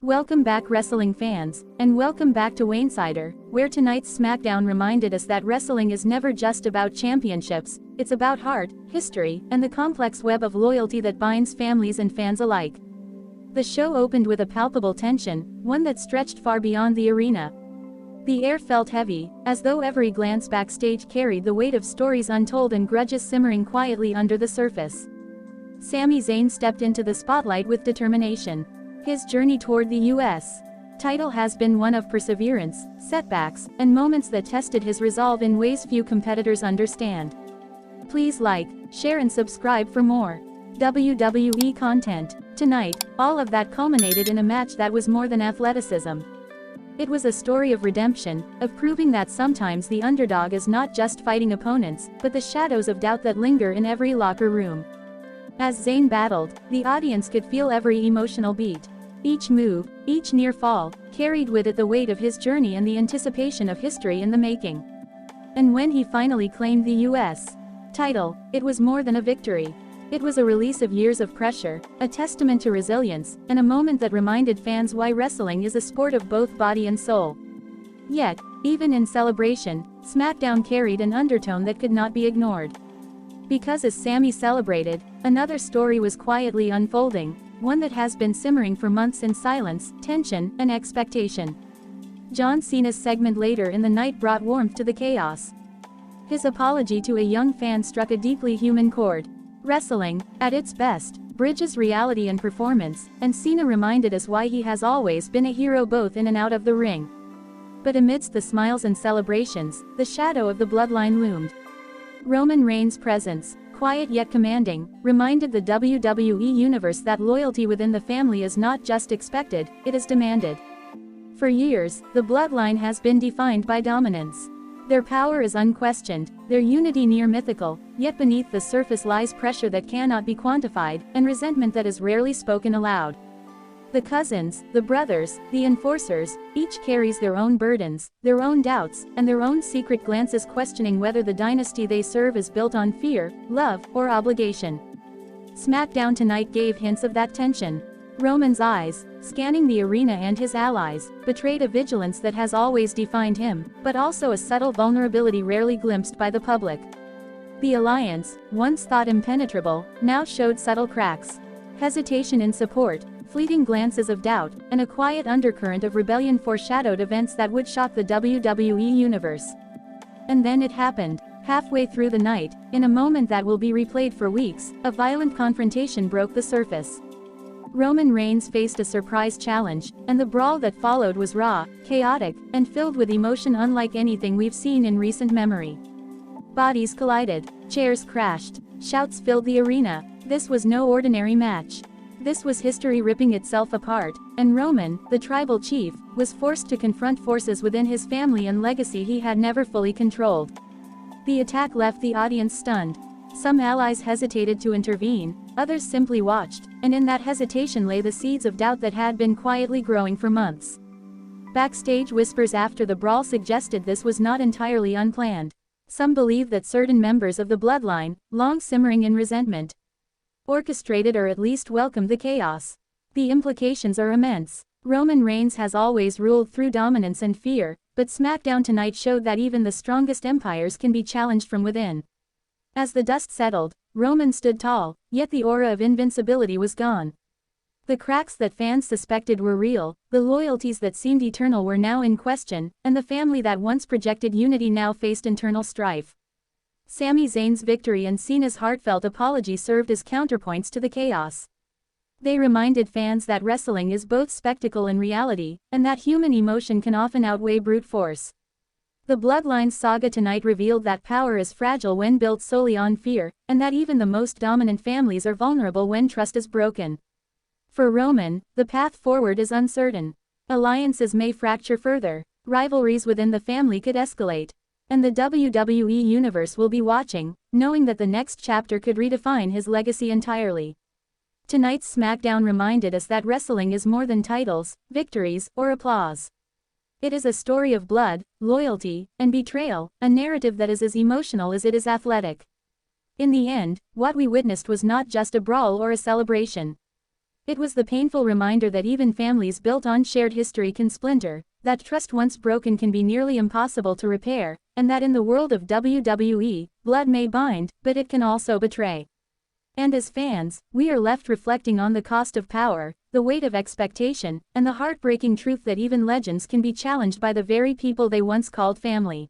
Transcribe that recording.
Welcome back wrestling fans, and welcome back to Waynesider, where tonight's SmackDown reminded us that wrestling is never just about championships, it's about heart, history, and the complex web of loyalty that binds families and fans alike. The show opened with a palpable tension, one that stretched far beyond the arena. The air felt heavy, as though every glance backstage carried the weight of stories untold and grudges simmering quietly under the surface. Sami Zayn stepped into the spotlight with determination. His journey toward the U.S. title has been one of perseverance, setbacks, and moments that tested his resolve in ways few competitors understand. Please like, share and subscribe for more WWE content. Tonight, all of that culminated in a match that was more than athleticism. It was a story of redemption, of proving that sometimes the underdog is not just fighting opponents, but the shadows of doubt that linger in every locker room. As Zayn battled, the audience could feel every emotional beat. Each move, each near fall, carried with it the weight of his journey and the anticipation of history in the making. And when he finally claimed the U.S. title, it was more than a victory. It was a release of years of pressure, a testament to resilience, and a moment that reminded fans why wrestling is a sport of both body and soul. Yet, even in celebration, SmackDown carried an undertone that could not be ignored. Because as Sami celebrated, another story was quietly unfolding, one that has been simmering for months in silence, tension, and expectation. John Cena's segment later in the night brought warmth to the chaos. His apology to a young fan struck a deeply human chord. Wrestling, at its best, bridges reality and performance, and Cena reminded us why he has always been a hero both in and out of the ring. But amidst the smiles and celebrations, the shadow of the Bloodline loomed. Roman Reigns' presence, quiet yet commanding, reminded the WWE Universe that loyalty within the family is not just expected, it is demanded. For years, the Bloodline has been defined by dominance. Their power is unquestioned, their unity near mythical, yet beneath the surface lies pressure that cannot be quantified, and resentment that is rarely spoken aloud. The cousins, the brothers, the enforcers, each carries their own burdens, their own doubts, and their own secret glances questioning whether the dynasty they serve is built on fear, love, or obligation. SmackDown tonight gave hints of that tension. Roman's eyes, scanning the arena and his allies, betrayed a vigilance that has always defined him, but also a subtle vulnerability rarely glimpsed by the public. The alliance, once thought impenetrable, now showed subtle cracks. Hesitation in support, fleeting glances of doubt, and a quiet undercurrent of rebellion foreshadowed events that would shock the WWE Universe. And then it happened. Halfway through the night, in a moment that will be replayed for weeks, a violent confrontation broke the surface. Roman Reigns faced a surprise challenge, and the brawl that followed was raw, chaotic, and filled with emotion unlike anything we've seen in recent memory. Bodies collided, chairs crashed, shouts filled the arena. This was no ordinary match. This was history ripping itself apart, and Roman, the tribal chief, was forced to confront forces within his family and legacy he had never fully controlled. The attack left the audience stunned. Some allies hesitated to intervene, others simply watched, and in that hesitation lay the seeds of doubt that had been quietly growing for months. Backstage whispers after the brawl suggested this was not entirely unplanned. Some believe that certain members of the Bloodline, long simmering in resentment, orchestrated or at least welcomed the chaos. The implications are immense. Roman Reigns has always ruled through dominance and fear, but SmackDown tonight showed that even the strongest empires can be challenged from within. As the dust settled, Roman stood tall, yet the aura of invincibility was gone. The cracks that fans suspected were real, the loyalties that seemed eternal were now in question, and the family that once projected unity now faced internal strife. Sami Zayn's victory and Cena's heartfelt apology served as counterpoints to the chaos. They reminded fans that wrestling is both spectacle and reality, and that human emotion can often outweigh brute force. The Bloodline saga tonight revealed that power is fragile when built solely on fear, and that even the most dominant families are vulnerable when trust is broken. For Roman, the path forward is uncertain. Alliances may fracture further, rivalries within the family could escalate. And the WWE Universe will be watching, knowing that the next chapter could redefine his legacy entirely. Tonight's SmackDown reminded us that wrestling is more than titles, victories, or applause. It is a story of blood, loyalty, and betrayal, a narrative that is as emotional as it is athletic. In the end, what we witnessed was not just a brawl or a celebration. It was the painful reminder that even families built on shared history can splinter, that trust once broken can be nearly impossible to repair, and that in the world of WWE, blood may bind, but it can also betray. And as fans, we are left reflecting on the cost of power, the weight of expectation, and the heartbreaking truth that even legends can be challenged by the very people they once called family.